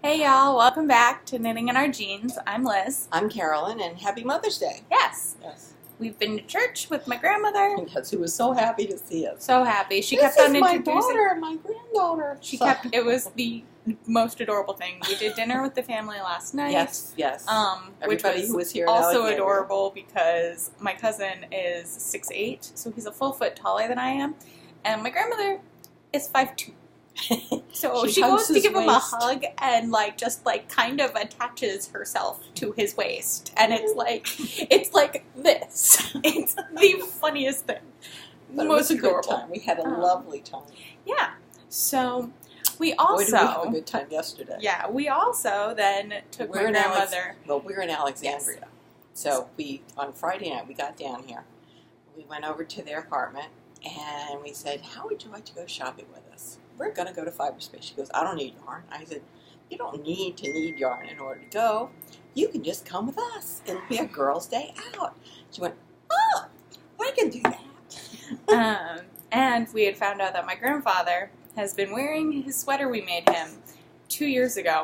Hey y'all, welcome back to Knitting in Our Jeans. I'm Liz. I'm Carolyn, and happy Mother's Day. Yes. Yes. We've been to church with my grandmother. Yes, who was so happy to see us. So happy. She This kept on is my introducing. daughter, my granddaughter. It was the most adorable thing. We did dinner with the family last night. Yes. Which Everybody who was here also Alexandria. adorable because my cousin is 6'8", so he's a full foot taller than I am, and my grandmother is 5'2". So she goes to give him a hug and just kind of attaches herself to his waist, and it's like this. It's the funniest thing. But Most it was a adorable. good time. We had a lovely time. Yeah. So we also Boy, did we have a good time yesterday. Yeah, we also then took my grandmother. We're in Alexandria. Yes. So on Friday night we got down here. We went over to their apartment and we said, "How would you like to go shopping with us? We're going to go to Fibre. She goes, "I don't need yarn." I said, "You don't need to need yarn in order to go. You can just come with us. It'll be a girls' day out." She went, "Oh, I can do that." And we had found out that my grandfather has been wearing his sweater we made him 2 years ago.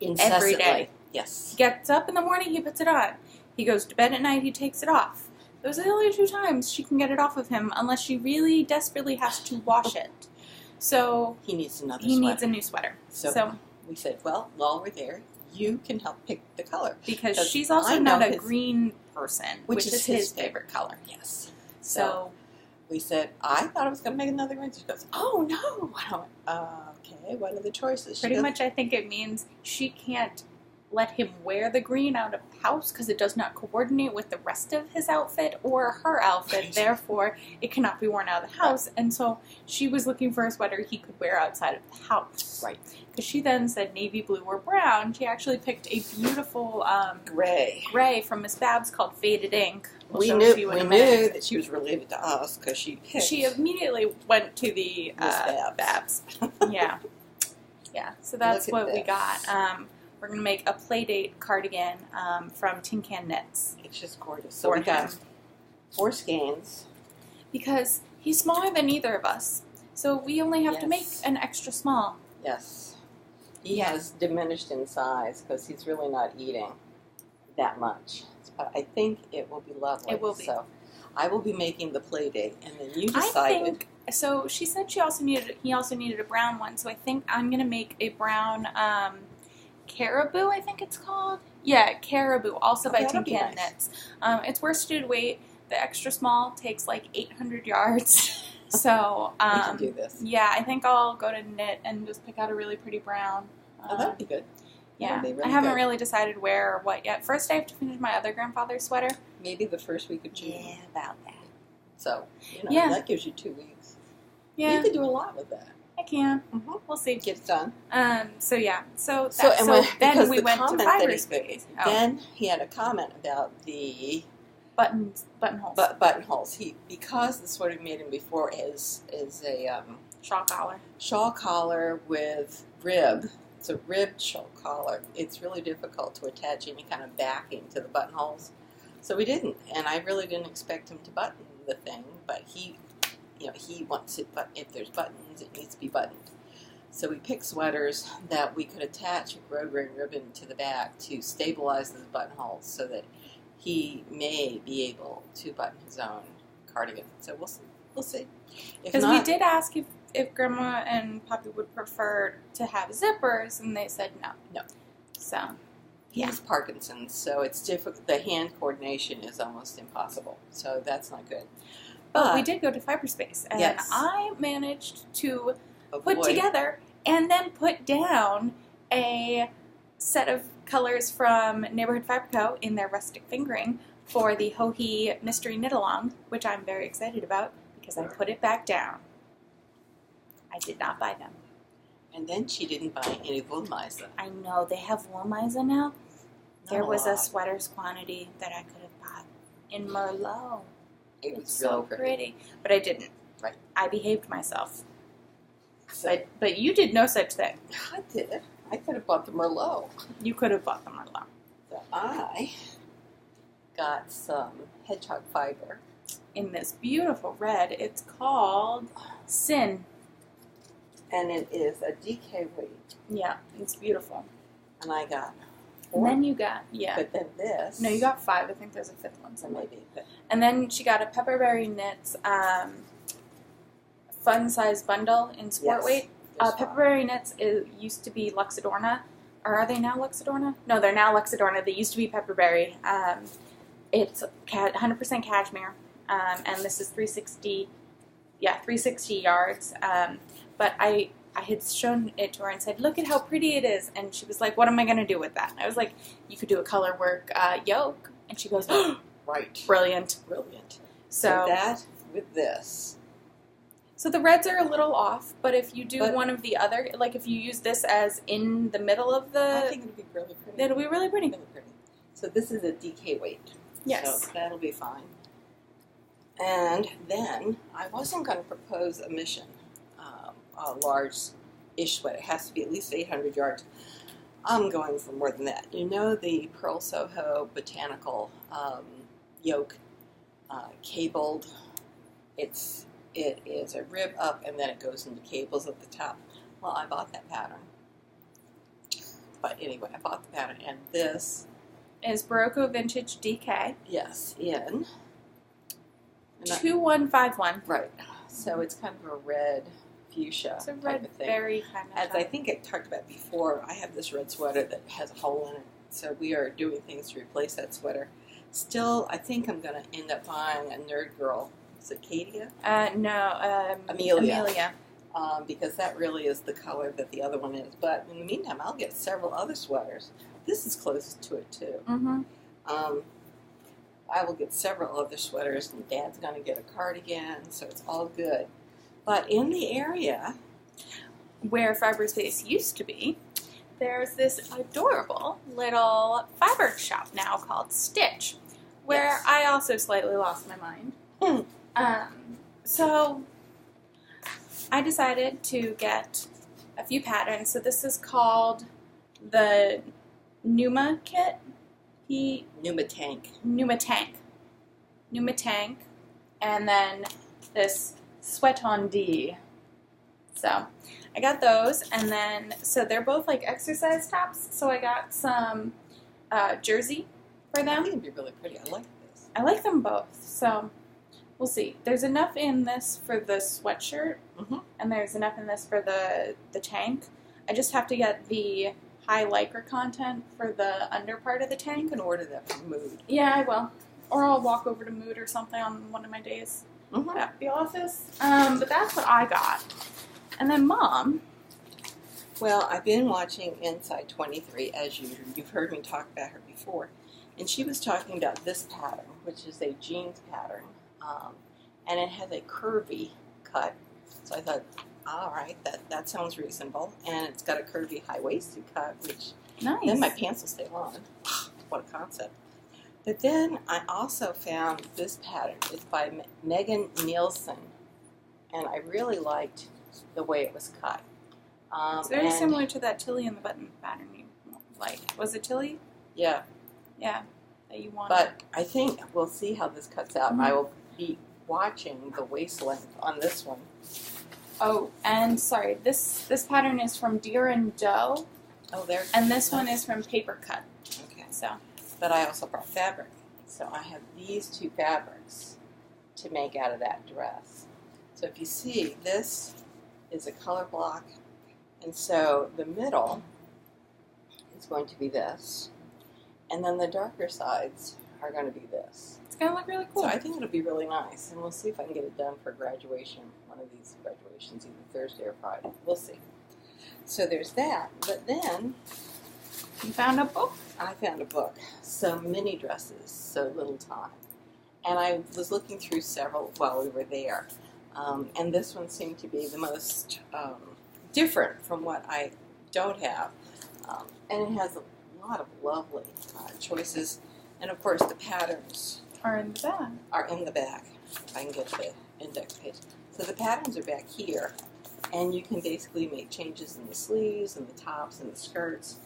Incessantly. Every day. Yes. He gets up in the morning, he puts it on. He goes to bed at night, he takes it off. Those are the only 2 times she can get it off of him unless she really desperately has to wash it. So he needs another He sweater. needs a new sweater. So we said, well, while we're there, you can help pick the color. Because she's also not a green person, which is his favorite color. Yes. So we said, I thought I was going to make another green. She goes, "Oh, no." I went, okay, what are the choices? Pretty much I think it means she can't let him wear the green out of the house because it does not coordinate with the rest of his outfit or her outfit. Right. Therefore, it cannot be worn out of the house. Right. And so she was looking for a sweater he could wear outside of the house. Right. Because she then said navy blue or brown. She actually picked a beautiful gray from Miss Babs called Faded Ink. We knew that she was related to us because she picked. She immediately went to the Babs. Yeah. Yeah. So that's what we got. We're going to make a Playdate cardigan from Tin Can Knits. It's just gorgeous. So we got 4 skeins. Because he's smaller than either of us. So we only have to make an extra small. Yes. He has diminished in size because he's really not eating that much. But I think it will be lovely. It will be. So I will be making the Playdate. And then you decided. So she said he also needed a brown one. So I think I'm going to make a brown... Caribou, I think it's called. Yeah, Caribou, also by Tin Can Knits. It's worsted weight. The extra small takes like 800 yards. So, we can do this. Yeah, I think I'll go to knit and just pick out a really pretty brown. That would be good. Yeah, I haven't really decided where or what yet. First, I have to finish my other grandfather's sweater. Maybe the first week of June. Yeah, about that. So, that gives you 2 weeks. Yeah. You could do a lot with that. I can. Mm-hmm. We'll see. Gets done. So then we went to Fibres. Then he had a comment about the buttonholes. Buttonholes. Because the sweater we made him before is a shawl collar with rib. It's a ribbed shawl collar. It's really difficult to attach any kind of backing to the buttonholes. So we didn't, and I really didn't expect him to button the thing, but he wants it, but if there's buttons, it needs to be buttoned. So we picked sweaters that we could attach a grosgrain ribbon to the back to stabilize the buttonholes so that he may be able to button his own cardigan. So we'll see. Because we did ask if Grandma and Poppy would prefer to have zippers, and they said no. No. So, he has Parkinson's, so it's difficult. The hand coordination is almost impossible. So that's not good. But we did go to Fibres, and I managed to put together and then put down a set of colors from Neighborhood Fibre Co. in their rustic fingering for the Ho-He Mystery Knit-Along, which I'm very excited about because I put it back down. I did not buy them. And then she didn't buy any Woolmiza. I know, they have Woolmiza now. There was a sweaters quantity that I could have bought in Merlot. It was so really pretty. But I didn't. Right. I behaved myself. So, but you did no such thing. I did. I could have bought the Merlot. You could have bought the Merlot. So I got some Hedgehog fiber. In this beautiful red. It's called Sin. And it is a DK weight. Yeah, it's beautiful. And I got 4. And then you got, But then this. No, you got 5. I think there's a 5th one. So maybe. But, and then she got a Pepperberry Knits fun size bundle in sport weight. Pepperberry Knits used to be Lux Adorna. Or are they now Lux Adorna? No, they're now Lux Adorna. They used to be Pepperberry. It's 100% cashmere. And this is 360 yards. But I had shown it to her and said, look at how pretty it is. And she was like, what am I going to do with that? And I was like, you could do a color work yoke. And she goes, right. Brilliant. So that with this. So the reds are a little off, but if you do one of the other, like if you use this as in the middle of the... I think it'll be really pretty. It'll be really pretty. So this is a DK weight. Yes. So that'll be fine. And then I wasn't going to propose a mission, a large-ish sweater. It has to be at least 800 yards. I'm going for more than that. You know the Pearl Soho Botanical yoke cabled. It is a rib up and then it goes into cables at the top. Well, I bought that pattern. But anyway, I bought the pattern, and this is Berroco Vintage DK. Yes, in 2151. Right. So it's kind of a red fuchsia it's a type red of thing. Berry kind of. As I think I talked about before, I have this red sweater that has a hole in it. So we are doing things to replace that sweater. Still, I think I'm going to end up buying a Nerd Girl. Is it Acadia? No, Amelia. Because that really is the color that the other one is. But in the meantime, I'll get several other sweaters. This is closest to it, too. Mm-hmm. I will get several other sweaters, and Dad's going to get a cardigan, so it's all good. But in the area where Fibres used to be, there's this adorable little fiber shop now called Stitch, where I also slightly lost my mind. So I decided to get a few patterns. So this is called the Numa kit. Numa Tank. And then this Sweat on D. So I got those, and then so they're both like exercise tops. So I got some jersey for them. I think it'd be really pretty. I like this. I like them both. So we'll see. There's enough in this for the sweatshirt, and there's enough in this for the tank. I just have to get the high lycra content for the under part of the tank. You can order that from Mood. Yeah, I will. Or I'll walk over to Mood or something on one of my days at the office. But that's what I got. And then Mom. Well, I've been watching Inside 23, as usual. You've heard me talk about her before. And she was talking about this pattern, which is a jeans pattern. And it has a curvy cut. So I thought, all right, that sounds reasonable. And it's got a curvy high-waisted cut, which then my pants will stay on. What a concept. But then I also found this pattern. It's by Neilsen. And I really liked the way it was cut. It's very similar to that Tilly in the Button pattern you liked. Was it Tilly? Yeah. Yeah, that you wanted. But I think we'll see how this cuts out. I will be watching the waist length on this one. Oh, and sorry, this pattern is from Deer and Doe. Oh, there. And this one is from Paper Cut. Okay. So. But I also brought fabric. So I have these two fabrics to make out of that dress. So if you see, this is a color block. And so the middle is going to be this. And then the darker sides are going to be this. It's going to look really cool. So I think it'll be really nice. And we'll see if I can get it done for graduation. One of these graduations, either Thursday or Friday. We'll see. So there's that. But then you found a book? I found a book. So many dresses, so little time. And I was looking through several while we were there. And this one seemed to be the most different from what I don't have. And it has a lot of lovely choices. And of course the patterns are in the back. If I can get the index page. So the patterns are back here. And you can basically make changes in the sleeves and the tops and the skirts.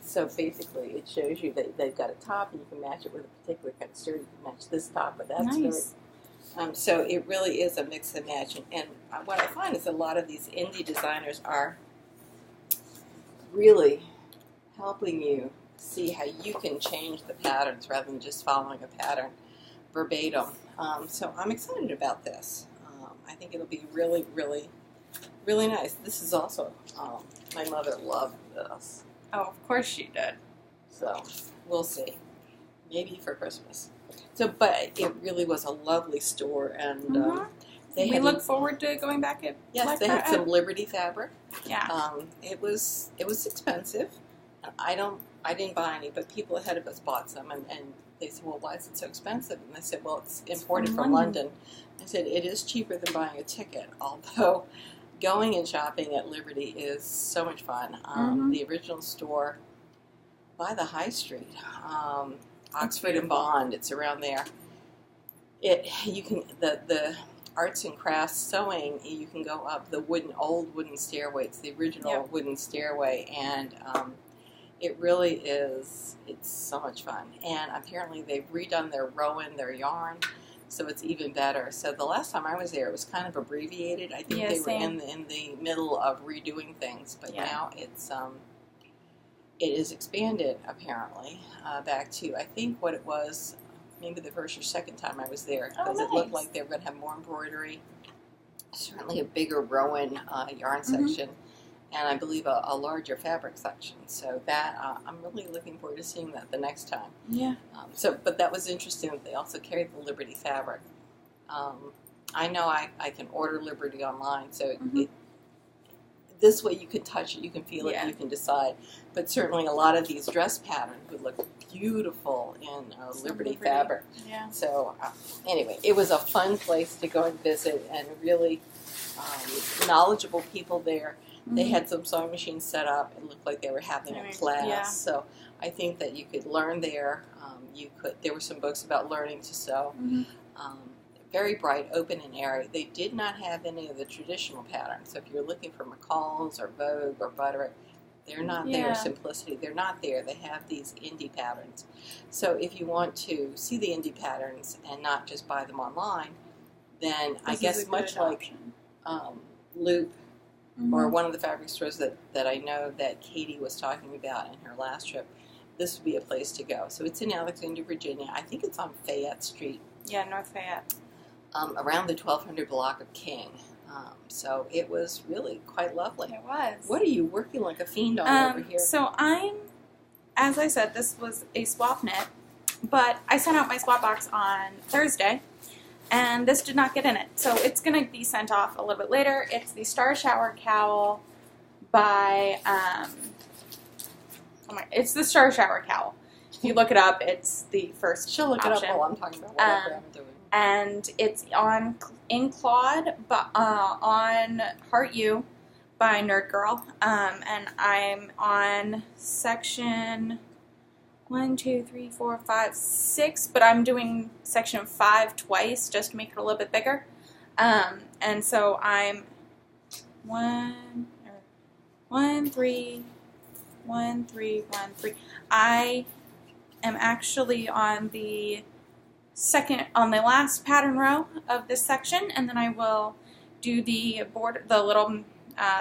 So basically it shows you that they've got a top and you can match it with a particular kind of skirt. You can match this top with that skirt. So it really is a mix and match. And what I find is a lot of these indie designers are really helping you see how you can change the patterns rather than just following a pattern verbatim. So I'm excited about this. I think it'll be really, really, really nice. This is also, my mother loved this. Oh, of course she did. So we'll see. Maybe for Christmas. So, but it really was a lovely store, and we look forward to going back at. Yes, they had some Liberty fabric. Yeah. It was expensive. I didn't buy any, but people ahead of us bought some, and they said, "Well, why is it so expensive?" And I said, "Well, it's imported from London." I said, "It is cheaper than buying a ticket, although going and shopping at Liberty is so much fun." The original store by the High Street, Oxford and Bond, it's around there. You can the arts and crafts sewing. You can go up the old wooden stairway. It's the original wooden stairway, and it really is. It's so much fun. And apparently they've redone their Rowan, their yarn, so it's even better. So the last time I was there, it was kind of abbreviated. I think they were in the middle of redoing things, but now it's it is expanded apparently back to, I think, what it was maybe the first or second time I was there, because it looked like they were going to have more embroidery, certainly a bigger Rowan yarn section, and I believe a larger fabric section. So that I'm really looking forward to seeing that the next time. Yeah. But that was interesting that they also carried the Liberty fabric. I know I can order Liberty online, so this way you can touch it, you can feel it, you can decide. But certainly a lot of these dress patterns would look beautiful in Liberty fabric. Yeah. So anyway, it was a fun place to go and visit, and really knowledgeable people there. They had some sewing machines set up. It looked like they were having a class. Yeah. So I think that you could learn there. There were some books about learning to sew. Very bright, open, and airy. They did not have any of the traditional patterns. So if you're looking for McCall's or Vogue or Butterick, they're not there. Simplicity, they're not there. They have these indie patterns. So if you want to see the indie patterns and not just buy them online, then I guess much like Loop or one of the fabric stores that I know that Katie was talking about in her last trip, this would be a place to go. So it's in Alexandria, Virginia. I think it's on Fayette Street. Yeah, North Fayette. Around the 1200 block of King. So it was really quite lovely. It was. What are you working like a fiend on over here? So as I said, this was a swap knit, but I sent out my swap box on Thursday, and this did not get in it. So it's going to be sent off a little bit later. It's the Star Shower Cowl by, it's the Star Shower Cowl. If you look it up, it's the first She'll look option. it up while I'm talking about whatever I'm doing. And it's in Claude, but on Heart You by Nerd Girl. And I'm on section 1, 2, 3, 4, 5, 6, but I'm doing section 5 twice just to make it a little bit bigger. And so I'm 1, 3, 1, 3, 1, 3. I am actually on the last pattern row of this section, and then I will do the little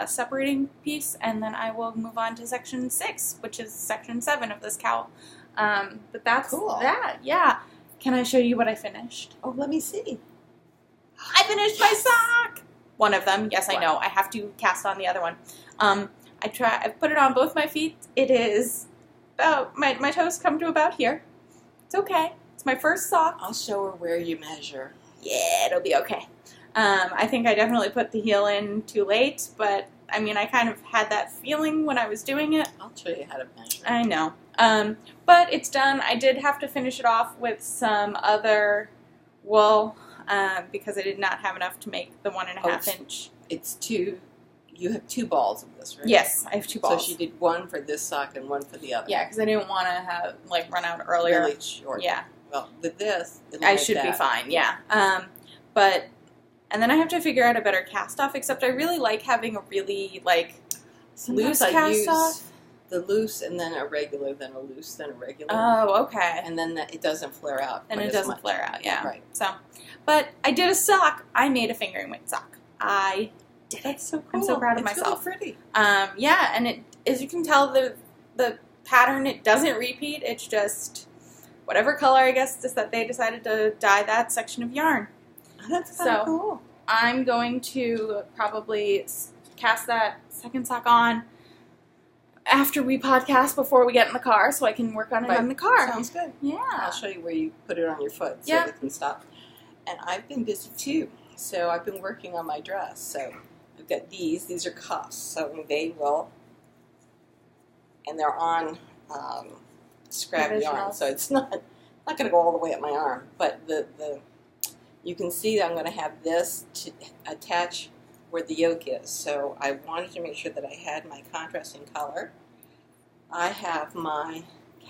separating piece, and then I will move on to section 6, which is section 7 of this cowl. But that's that. Yeah. Can I show you what I finished? Oh, let me see. I finished my sock. One of them. Yes, I know. I have to cast on the other one. I've put it on both my feet. It is about my toes come to about here. It's okay. It's my first sock. I'll show her where you measure. Yeah, it'll be okay. I think I definitely put the heel in too late, but I mean, I kind of had that feeling when I was doing it. I'll show you how to measure. I know. But it's done. I did have to finish it off with some other wool because I did not have enough to make the 1.5 inch. It's two. You have 2 balls of this, right? Yes, I have 2 balls. So she did one for this sock and one for the other. Yeah, because I didn't want to run out earlier. Really short. Yeah. Well, with this, I should be fine. Yeah. And then I have to figure out a better cast off. Except I really like having a really loose cast off. The loose and then a regular, then a loose, then a regular. Oh, okay. And then it doesn't flare out. And it doesn't flare out. Yeah. Right. So, but I did a sock. I made a fingering weight sock. I did it. So cool. I'm so proud of myself. It's really pretty. Yeah, and it, as you can tell, the pattern. It doesn't repeat. It's just whatever color, I guess, just that they decided to dye that section of yarn. That's kind of cool. I'm going to probably cast that second sock on after we podcast before we get in the car so I can work on it in the car. Sounds good. Yeah. I'll show you where you put it on your foot so it can stop. And I've been busy too. So I've been working on my dress. So I've got these. These are cuffs. So they will, and they're on scrap yarn. So it's not going to go all the way up my arm. But you can see that I'm going to have this to attach where the yoke is. So I wanted to make sure that I had my contrasting color. I have my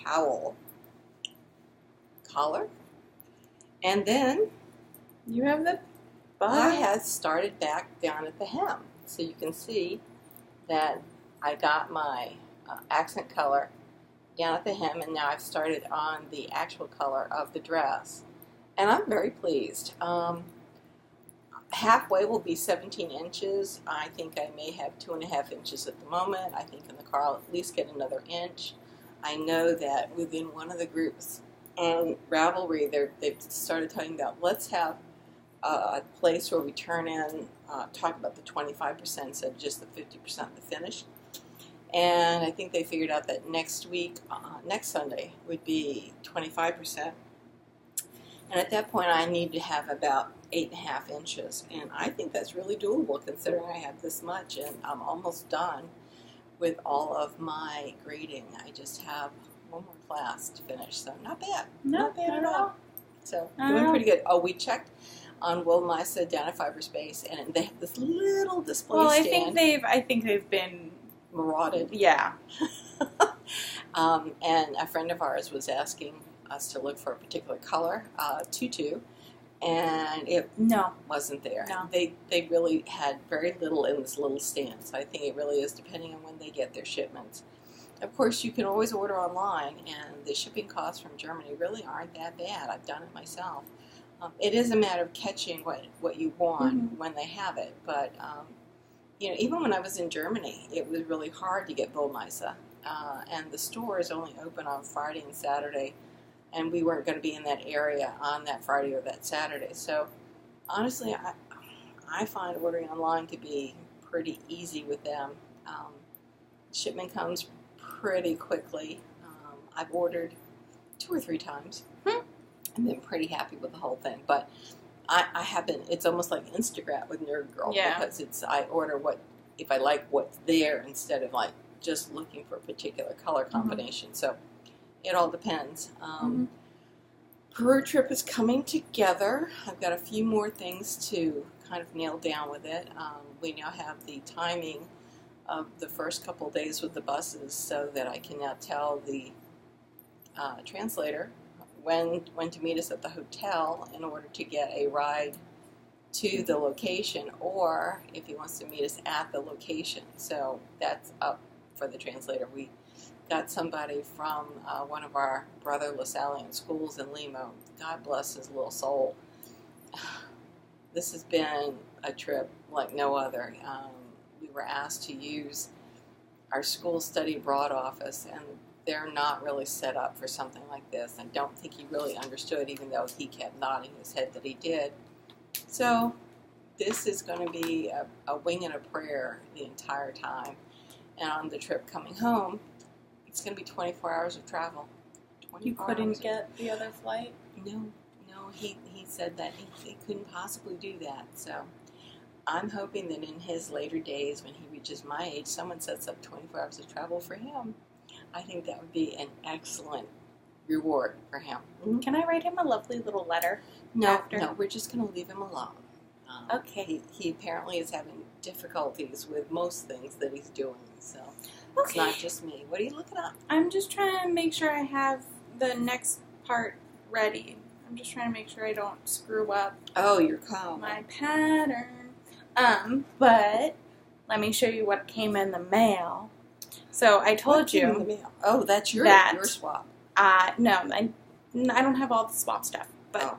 cowl collar. And then you have the I had started back down at the hem. So you can see that I got my accent color down at the hem, and now I've started on the actual color of the dress. And I'm very pleased. Halfway will be 17 inches. I think I may have 2.5 inches at the moment. I think in the car I'll at least get another inch. I know that within one of the groups on Ravelry, they've started talking about let's have a place where we turn in, talk about the 25% instead of just the 50% the finish. And I think they figured out that next week, next Sunday, would be 25%. And at that point, I need to have about 8.5 inches. And I think that's really doable considering I have this much. And I'm almost done with all of my grading. I just have one more class to finish. So not bad. Not bad at all. So doing pretty good. Oh, we checked on Will Misa down at Fibres, and they have this little display stand. I think they've been marauded. Yeah. And a friend of ours was asking us to look for a particular color, tutu, and it wasn't there. No. They really had very little in this little stand, so I think it really is depending on when they get their shipments. Of course, you can always order online, and the shipping costs from Germany really aren't that bad. I've done it myself. It is a matter of catching what you want when they have it, but even when I was in Germany, it was really hard to get Bull Misa, and the store is only open on Friday and Saturday, and we weren't going to be in that area on that Friday or that Saturday. So honestly, I find ordering online to be pretty easy with them. Shipment comes pretty quickly. I've ordered 2 or 3 times and been pretty happy with the whole thing. But I have been, it's almost like Instagram with Nerd Girl, because I order if I like what's there instead of like just looking for a particular color combination. So it all depends. Peru trip is coming together. I've got a few more things to kind of nail down with it. We now have the timing of the first couple of days with the buses so that I can now tell the translator when to meet us at the hotel in order to get a ride to the location, or if he wants to meet us at the location. So that's up for the translator. We got somebody from one of our brother LaSallian schools in Lima. God bless his little soul. This has been a trip like no other. We were asked to use our school study abroad office, and they're not really set up for something like this. I don't think he really understood, even though he kept nodding his head that he did. So this is going to be a wing and a prayer the entire time. And on the trip coming home, it's going to be 24 hours of travel. You couldn't get the other flight? No, he said that he couldn't possibly do that. So I'm hoping that in his later days, when he reaches my age, someone sets up 24 hours of travel for him. I think that would be an excellent reward for him. Can I write him a lovely little letter? No, we're just going to leave him alone. Okay. He apparently is having difficulties with most things that he's doing, so it's not just me. What are you looking up? I'm just trying to make sure I have the next part ready. I'm just trying to make sure I don't screw up. Oh, your comb. My pattern. But let me show you what came in the mail. So I told you. Came in the mail? Oh, that's your swap. No, I don't have all the swap stuff, but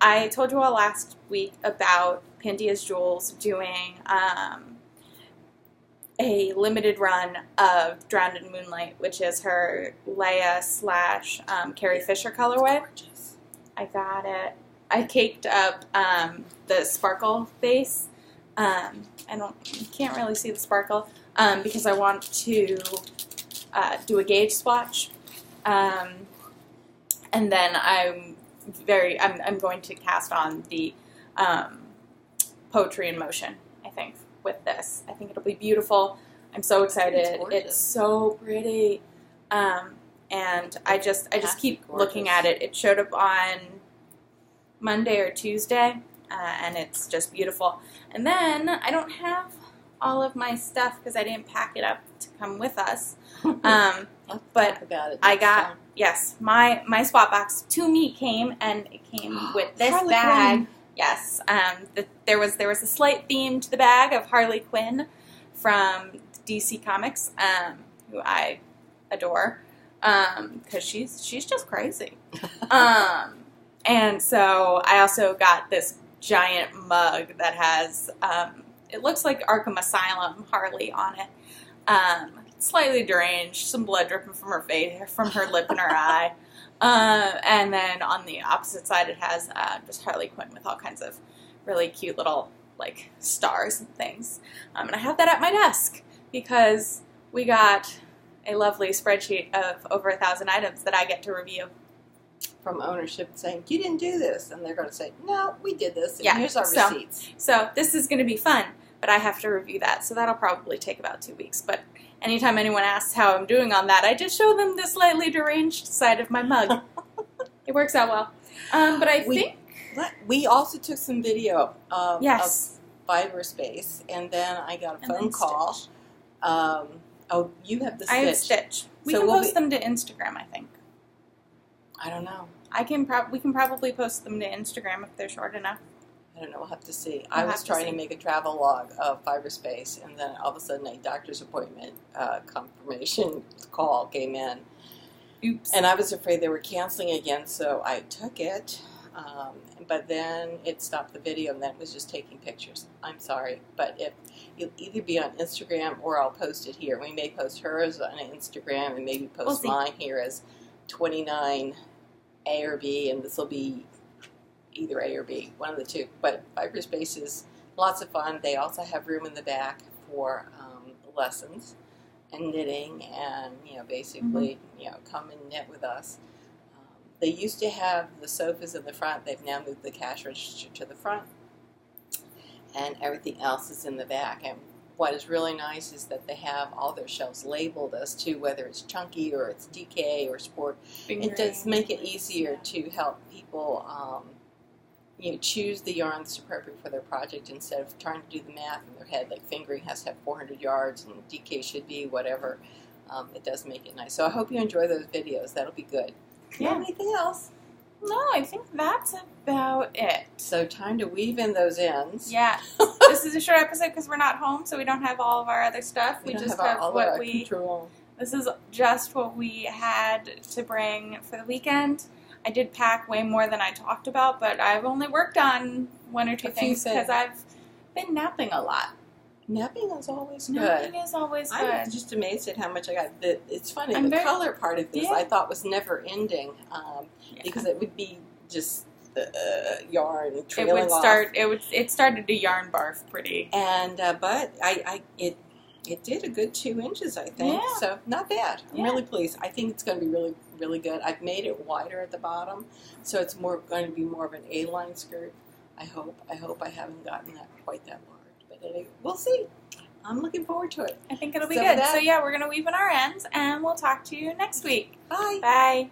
I told you all last week about Pandia's Jewels doing a limited run of Drowned in Moonlight, which is her Leia / Carrie Fisher colorway. Gorgeous. I got it. I caked up the sparkle base. Can't really see the sparkle because I want to do a gauge swatch, and then I'm going to cast on the Poetry in Motion. I think with this, I think it'll be beautiful. I'm so excited. It's so pretty, and I just keep looking at it. It showed up on Monday or Tuesday, and it's just beautiful. And then I don't have all of my stuff because I didn't pack it up to come with us. But I got my swap box to me came, and it came with this Harley bag. Quinn. Yes, there was a slight theme to the bag of Harley Quinn from DC Comics, who I adore, because she's just crazy. And so I also got this giant mug that has it looks like Arkham Asylum Harley on it. Slightly deranged, some blood dripping from her face, from her lip and her eye. And then on the opposite side, it has just Harley Quinn with all kinds of really cute little like stars and things. And I have that at my desk because we got a lovely spreadsheet of over 1,000 items that I get to review. From ownership saying, you didn't do this. And they're going to say, no, we did this. And Yeah, here's our receipts. So this is going to be fun, but I have to review that. So that'll probably take about 2 weeks. But anytime anyone asks how I'm doing on that, I just show them the slightly deranged side of my mug. It works out well. But I think... We also took some video of Fibre Space, and then I got a phone call. You have the Stitch. I have Stitch. We can post them to Instagram, I think. I don't know. We can probably post them to Instagram if they're short enough. I don't know. We'll have to see. I was trying to make a travel log of Fibre Space, and then all of a sudden a doctor's appointment confirmation call came in. Oops. And I was afraid they were canceling again, so I took it. But then it stopped the video, and then it was just taking pictures. I'm sorry, but it'll either be on Instagram or I'll post it here. We may post hers on Instagram and maybe post mine here as 29 A or B, and this will be either A or B, one of the two. But Fibre Space is lots of fun. They also have room in the back for lessons and knitting, and basically come and knit with us. They used to have the sofas in the front. They've now moved the cash register to the front, and everything else is in the back. And what is really nice is that they have all their shelves labeled as to whether it's chunky or it's DK or sport. It does make it easier to help people choose the yarns appropriate for their project instead of trying to do the math in their head, like fingering has to have 400 yards and DK should be whatever. It does make it nice. So I hope you enjoy those videos. That'll be good. Do you have anything else? No, I think that's about it. So time to weave in those ends. Yeah. This is a short episode because we're not home, so we don't have all of our other stuff. We just have what we... control. This is just what we had to bring for the weekend. I did pack way more than I talked about, but I've only worked on one or two things because I've been napping a lot. Napping is always good. Napping is always good. I'm just amazed at how much I got. It's funny, the color part of this I thought was never ending because it would be just the yarn trailing off. It started to yarn barf pretty. And but it did a good 2 inches, I think. Yeah. So not bad. I'm really pleased. I think it's going to be really, really good. I've made it wider at the bottom, so it's going to be more of an A-line skirt. I hope I haven't gotten that quite that large. But anyway, we'll see. I'm looking forward to it. I think it'll be good. So yeah, we're going to weave in our ends, and we'll talk to you next week. Bye. Bye.